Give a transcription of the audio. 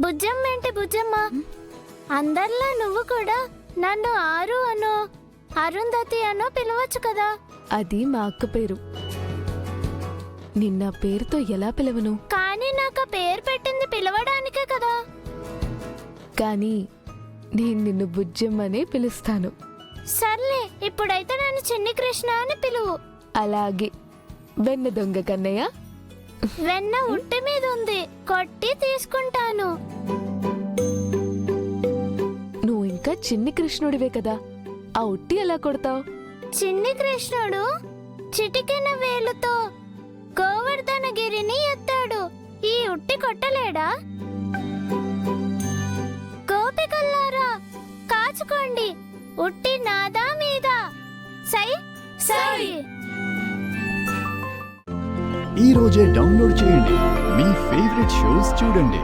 బుజ్జమ్మ ఏంటి బుజ్జమ్మ? అందరిలా నువ్వు కూడా నన్ను ఆరు అనో అరుంధతి అనో పిలవచ్చు కదా. అది మా అక్క పేరు. నిన్న పేరుతో ఎలా పిలవను? కానీ నాకు ఆ పేరు పెట్టింది పిలవడానికే కదా. కానీ నేను నిన్ను బుజ్జమ్మనే పిలుస్తాను. సర్లే, ఇప్పుడైతే నన్ను చిన్ని కృష్ణ అని పిలువు. అలాగే. వెన్న దొంగ కన్నయ్య. వెన్న ఉట్టి మీద ఉంది, కొట్టి తీసుకుంటాను. నువ్వు ఇంకా చిన్ని కృష్ణుడివే కదా, ఆ ఉట్టి ఎలా కొడతావు? చిన్ని కృష్ణుడు చిటికెన వేలుతో గోవర్ధనగిరిని ఎత్తాడు. ఈ ఉట్టి కొట్టలేడా? గోపికల్లారా కాచుకోండి, ఉట్టి నాదా మీద. సై సై. ఈ రోజే డౌన్లోడ్ చేయండి, మీ ఫేవరెట్ షోస్ చూడండి.